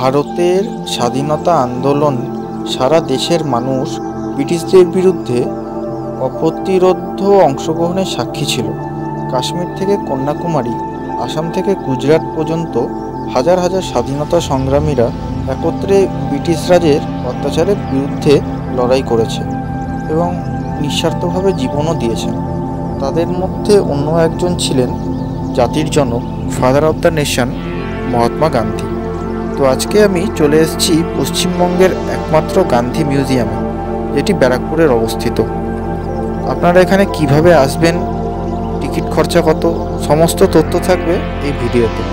ভারতের স্বাধীনতা আন্দোলন সারা দেশের মানুষ ব্রিটিশদের বিরুদ্ধে অপ্রতিরোধ্য অংশগ্রহণের সাক্ষী ছিল। কাশ্মীর থেকে কন্যাকুমারী, আসাম থেকে গুজরাট পর্যন্ত হাজার হাজার স্বাধীনতা সংগ্রামীরা একত্রে ব্রিটিশ রাজের অত্যাচারের বিরুদ্ধে লড়াই করেছে এবং নিঃস্বার্থভাবে জীবনও দিয়েছেন। তাদের মধ্যে অন্য একজন ছিলেন জাতির জনক, father of the nation, Mahatma Gandhi. তো আজকে আমি চলে এসেছি পশ্চিমবঙ্গের একমাত্র গান্ধী মিউজিয়ামে, যেটি ব্যারাকপুরের অবস্থিত। আপনারা এখানে কিভাবে আসবেন, টিকিট খরচা কত, সমস্ত তথ্য থাকবে এই ভিডিওতে।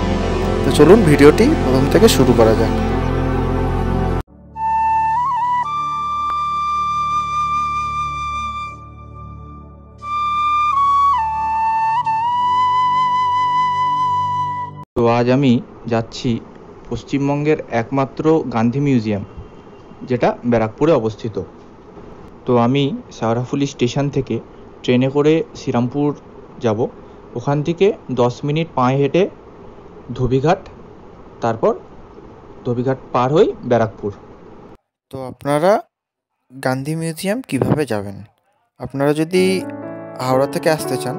তো চলুন ভিডিওটি প্রথম থেকে শুরু করা যাক। তো আজ আমি যাচ্ছি পশ্চিমবঙ্গের একমাত্র গান্ধী মিউজিয়াম, যেটা ব্যারাকপুরে অবস্থিত। তো আমি শেওড়াফুলি স্টেশন থেকে ট্রেনে করে শ্রীরামপুর যাব। ওখান থেকে 10 মিনিট পায়ে হেঁটে ধোবিঘাট, তারপর ধোবিঘাট পার হই ব্যারাকপুর। তো আপনারা গান্ধী মিউজিয়াম কিভাবে যাবেন? আপনারা যদি হাওড়া থেকে আসতে চান,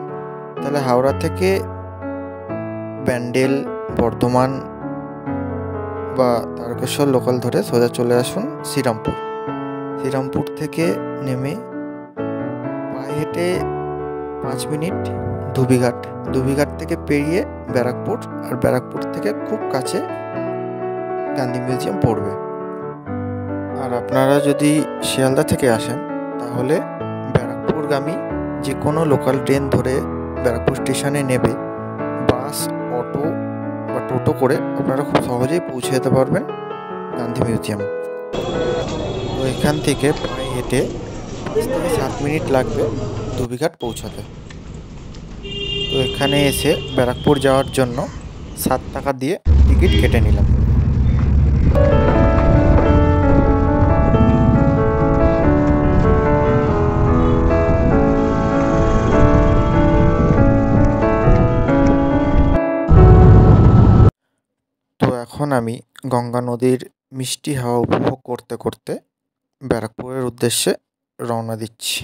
তাহলে হাওড়া থেকে ব্যান্ডেল, বর্ধমান বা তারকেশ্বর লোকাল ধরে সোজা চলে আসুন শ্রীরামপুর। শ্রীরামপুর থেকে নেমে পায়ে হেঁটে 5 মিনিট ধোবিঘাট, ধোবিঘাট থেকে পেরিয়ে ব্যারাকপুর, আর ব্যারাকপুর থেকে খুব কাছে গান্ধী মিউজিয়াম পড়বে। আর আপনারা যদি শিয়ালদা থেকে আসেন, তাহলে ব্যারাকপুরগামী যে কোনো লোকাল ট্রেন ধরে ব্যারাকপুর স্টেশনে নেবে, বাস, অটো বা টোটো করে আপনারা খুব সহজেই পৌঁছে যেতে পারবেন গান্ধী মিউজিয়াম। তো এখান থেকে পায়ে হেঁটে 5 থেকে 7 মিনিট লাগবে ধোবিঘাট পৌঁছাতে। তো এখানে এসে ব্যারাকপুর যাওয়ার জন্য 7 টাকা দিয়ে টিকিট কেটে নিলাম। তো এখন আমি গঙ্গা নদীর মিষ্টি হাওয়া উপভোগ করতে করতে ব্যারাকপুরের উদ্দেশ্যে রওনা দিচ্ছি।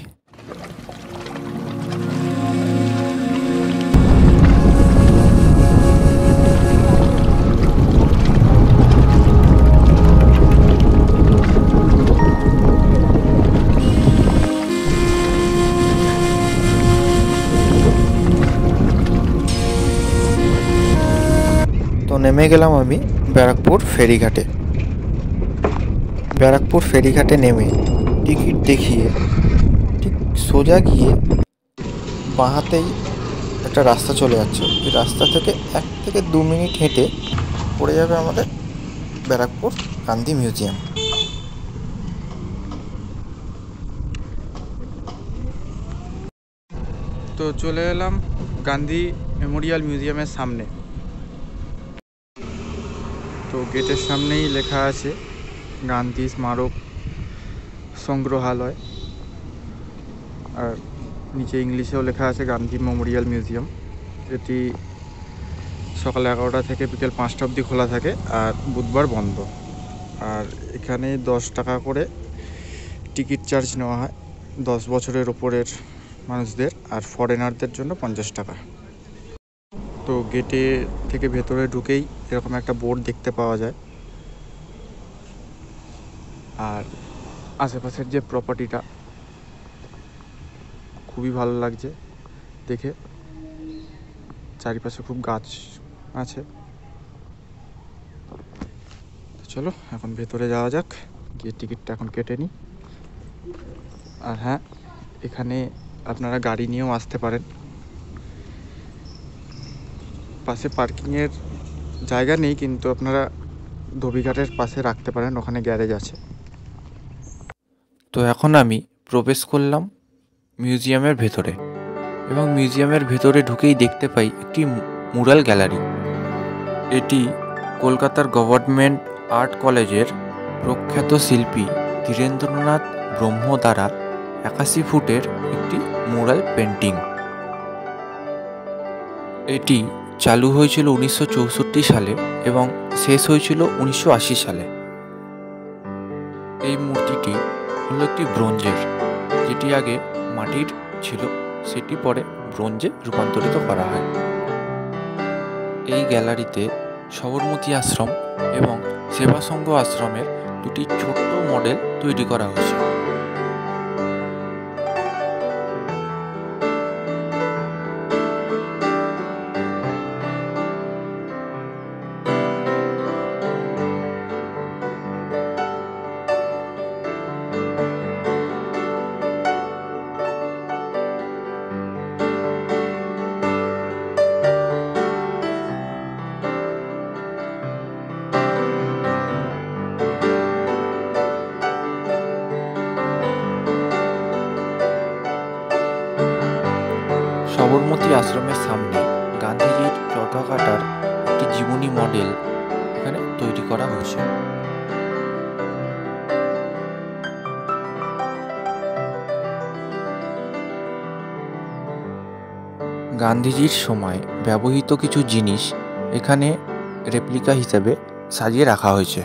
তো নেমে গেলাম আমি ব্যারাকপুর ফেরিঘাটে। ব্যারাকপুর ফেরিঘাটে নেমে টিকিট দেখিয়ে ঠিক সোজা গিয়ে বাঁ হাতেই একটা রাস্তা চলে যাচ্ছে। এই রাস্তা থেকে 1 থেকে 2 মিনিট হেঁটে পড়ে যাবে আমাদের ব্যারাকপুর গান্ধী মিউজিয়াম। তো চলে এলাম গান্ধী মেমোরিয়াল মিউজিয়ামের সামনে। তো গেটের সামনেই লেখা আছে গান্ধী স্মারক সংগ্রহালয়, আর নিচে ইংলিশেও লেখা আছে গান্ধী মেমোরিয়াল মিউজিয়াম। এটি সকাল 11টা থেকে বিকেল 5টা অবধি খোলা থাকে, আর বুধবার বন্ধ। আর এখানে 10 টাকা করে টিকিট চার্জ নেওয়া হয় 10 বছরের ওপরের মানুষদের, আর ফরেনারদের জন্য 50 টাকা। তো গেটে থেকে ভেতরে ঢুকেই এরকম একটা বোর্ড দেখতে পাওয়া যায়। আর আশেপাশের যে প্রপার্টিটা খুবই ভালো লাগছে দেখে, চারিপাশে খুব গাছ আছে। চলো এখন ভেতরে যাওয়া যাক, গিয়ে টিকিটটা এখন কেটে নিই। আর হ্যাঁ, এখানে আপনারা গাড়ি নিয়েও আসতে পারেন। পাশে পার্কিংয়ের জায়গা নেই, কিন্তু আপনারা ধোবিঘাটের পাশে রাখতে পারেন, ওখানে গ্যারেজ আছে। তো এখন আমি প্রবেশ করলাম মিউজিয়ামের ভেতরে, এবং মিউজিয়ামের ভেতরে ঢুকেই দেখতে পাই একটি মুরাল গ্যালারি। এটি কলকাতার গভর্নমেন্ট আর্ট কলেজের প্রখ্যাত শিল্পী ধীরেন্দ্রনাথ ব্রহ্ম দ্বারা 81 ফুটের একটি মুরাল পেন্টিং। এটি চালু হয়েছিল 1964 সালে এবং শেষ হয়েছিল 1980 সালে। এই মূর্তিটি হলো একটি ব্রোঞ্জের, যেটি আগে মাটির ছিল, সেটি পরে ব্রোঞ্জে রূপান্তরিত করা হয়। এই গ্যালারিতে সবরমতী আশ্রম এবং সেবাসংঘ আশ্রমের দুটি ছোট্ট মডেল তৈরি করা হয়েছে। সবরমতী আশ্রমের সামনে গান্ধীজির চরকা কাটার একটি জীবনী মডেল এখানে তৈরি করা হয়েছে। গান্ধীজির সময় ব্যবহৃত কিছু জিনিস এখানে রেপ্লিকা হিসেবে সাজিয়ে রাখা হয়েছে।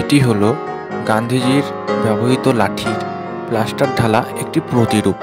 এটি হলো গান্ধীজির ব্যবহৃত লাঠির প্লাস্টার ঢালা একটি প্রতিরূপ।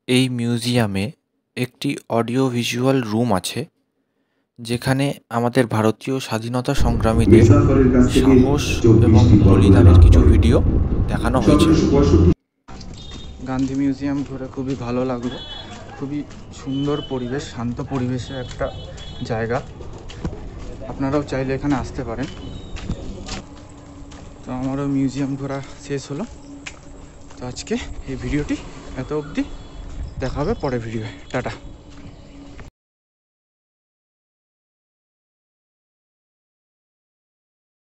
এই মিউজিয়ামে একটি অডিও ভিজুয়াল রুম আছে, যেখানে আমাদের ভারতীয় স্বাধীনতা সংগ্রামীদের সাহস এবং বলিদানের কিছু ভিডিও দেখানো হয়েছে। গান্ধী মিউজিয়াম ঘুরে খুবই ভালো লাগলো। খুবই সুন্দর পরিবেশ, শান্ত পরিবেশে একটা জায়গা। আপনারাও চাইলে এখানে আসতে পারেন। তো আমারও মিউজিয়াম ঘোরা শেষ হলো। তো আজকে এই ভিডিওটি এত অবধি, দেখা হবে পরের ভিডিওয়ে। টাটা।